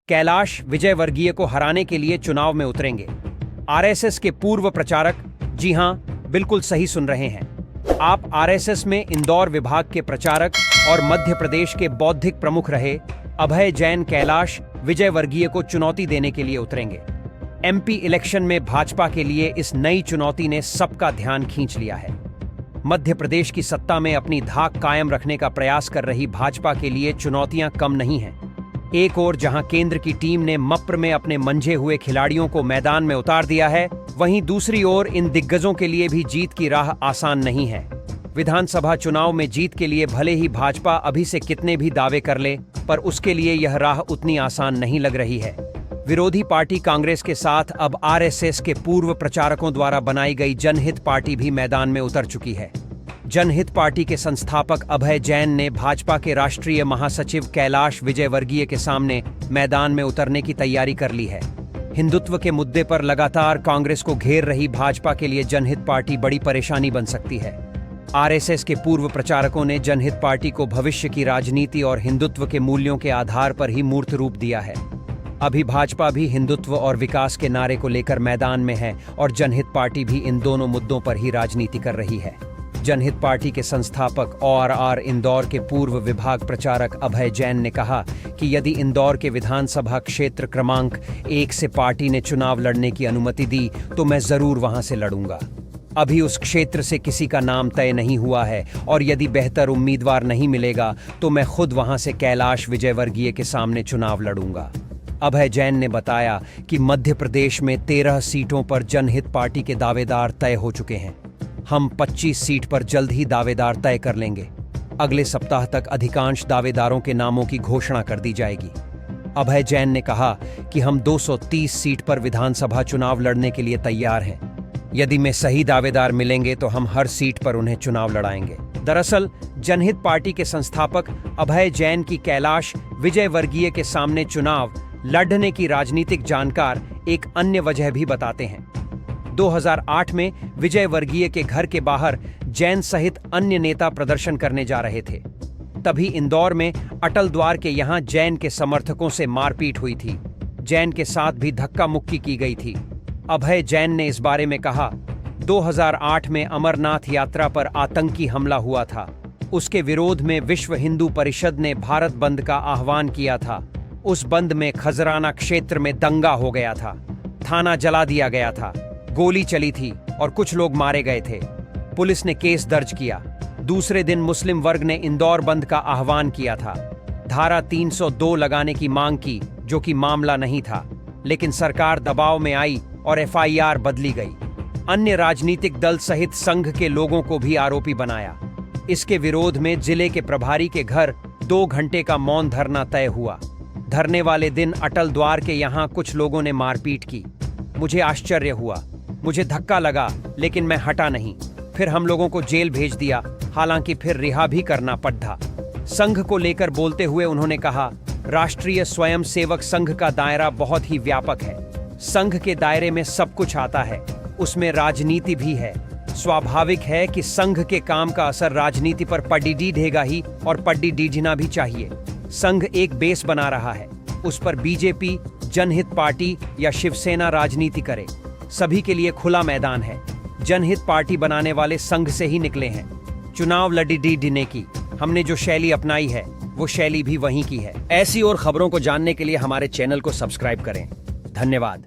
कैलाश विजयवर्गीय को हराने के लिए चुनाव में उतरेंगे। आरएसएस के पूर्व प्रचारक, जी हां, बिल्कुल सही सुन रहे हैं आप, आरएसएस में इंदौर विभाग के प्रचारक और मध्य प्रदेश के बौद्धिक प्रमुख रहे अभय जैन कैलाश विजयवर्गीय को चुनौती देने के लिए उतरेंगे। एमपी इलेक्शन में भाजपा के लिए इस नई चुनौती ने सबका ध्यान खींच लिया है। मध्य प्रदेश की सत्ता में अपनी धाक कायम रखने का प्रयास कर रही भाजपा के लिए चुनौतियां कम नहीं हैं। एक ओर जहां केंद्र की टीम ने मप्र में अपने मंझे हुए खिलाड़ियों को मैदान में उतार दिया है, वहीं दूसरी ओर इन दिग्गजों के लिए भी जीत की राह आसान नहीं है। विधानसभा चुनाव में जीत के लिए भले ही भाजपा अभी से कितने भी दावे कर ले, पर उसके लिए यह राह उतनी आसान नहीं लग रही है। विरोधी पार्टी कांग्रेस के साथ अब आरएसएस के पूर्व प्रचारकों द्वारा बनाई गई जनहित पार्टी भी मैदान में उतर चुकी है। जनहित पार्टी के संस्थापक अभय जैन ने भाजपा के राष्ट्रीय महासचिव कैलाश विजयवर्गीय के सामने मैदान में उतरने की तैयारी कर ली है। हिंदुत्व के मुद्दे पर लगातार कांग्रेस को घेर रही भाजपा के लिए जनहित पार्टी बड़ी परेशानी बन सकती है। आरएसएस के पूर्व प्रचारकों ने जनहित पार्टी को भविष्य की राजनीति और हिंदुत्व के मूल्यों के आधार पर ही मूर्त रूप दिया है। अभी भाजपा भी हिंदुत्व और विकास के नारे को लेकर मैदान में है और जनहित पार्टी भी इन दोनों मुद्दों पर ही राजनीति कर रही है। जनहित पार्टी के संस्थापक और इंदौर के पूर्व विभाग प्रचारक अभय जैन ने कहा कि यदि इंदौर के विधानसभा क्षेत्र क्रमांक 1 से पार्टी ने चुनाव लड़ने की अनुमति दी तो मैं जरूर वहां से लड़ूंगा। अभी उस क्षेत्र से किसी का नाम तय नहीं हुआ है और यदि बेहतर उम्मीदवार नहीं मिलेगा तो मैं खुद वहां से कैलाश विजयवर्गीय के सामने चुनाव लड़ूंगा। अभय जैन ने बताया कि मध्य प्रदेश में 13 सीटों पर जनहित पार्टी के दावेदार तय हो चुके हैं। हम 25 सीट पर जल्द ही दावेदार तय कर लेंगे। अगले सप्ताह तक अधिकांश दावेदारों के नामों की घोषणा कर दी जाएगी। अभय जैन ने कहा कि हम 230 सीट पर विधानसभा चुनाव लड़ने के लिए तैयार हैं। यदि में सही दावेदार मिलेंगे तो हम हर सीट पर उन्हें चुनाव लड़ाएंगे। दरअसल जनहित पार्टी के संस्थापक अभय जैन की कैलाश विजयवर्गीय के सामने चुनाव लड़ने की राजनीतिक जानकार एक अन्य वजह भी बताते हैं। 2008 में विजयवर्गीय के घर के बाहर जैन सहित अन्य नेता प्रदर्शन करने जा रहे थे। तभी इंदौर में अटल द्वार के यहां जैन के समर्थकों से मारपीट हुई थी। जैन के साथ भी धक्का मुक्की की गई थी। अभय जैन ने इस बारे में कहा, 2008 में अमरनाथ यात्रा पर आतंकी हमला हुआ था। उसके विरोध में विश्व हिंदू परिषद ने भारत बंद का आह्वान किया था। उस बंद में खजराना क्षेत्र में दंगा हो गया था, थाना जला दिया गया था, गोली चली थी और कुछ लोग मारे गए थे। पुलिस ने केस दर्ज किया। दूसरे दिन मुस्लिम वर्ग ने इंदौर बंद का आह्वान किया था। धारा 302 लगाने की मांग की, जो कि मामला नहीं था, लेकिन सरकार दबाव में आई और एफआईआर बदली गई। अन्य राजनीतिक दल सहित संघ के लोगों को भी आरोपी बनाया। इसके विरोध में जिले के प्रभारी के घर 2 घंटे का मौन धरना तय हुआ। धरने वाले दिन अटल द्वार के यहाँ कुछ लोगों ने मारपीट की। मुझे आश्चर्य हुआ, मुझे धक्का लगा, लेकिन मैं हटा नहीं। फिर हम लोगों को जेल भेज दिया, हालांकि फिर रिहा भी करना पड़ा। संघ को लेकर बोलते हुए उन्होंने कहा, राष्ट्रीय स्वयंसेवक संघ का दायरा बहुत ही व्यापक है। संघ के दायरे में सब कुछ आता है, उसमें राजनीति भी है। स्वाभाविक है कि संघ के काम का असर राजनीति पर पड़ेगा ही, और पड़ना भी चाहिए। संघ एक बेस बना रहा है, उस पर बीजेपी, जनहित पार्टी या शिवसेना राजनीति करे। सभी के लिए खुला मैदान है। जनहित पार्टी बनाने वाले संघ से ही निकले हैं। चुनाव लड़ने की हमने जो शैली अपनाई है, वो शैली भी वहीं की है। ऐसी और खबरों को जानने के लिए हमारे चैनल को सब्सक्राइब करें। धन्यवाद।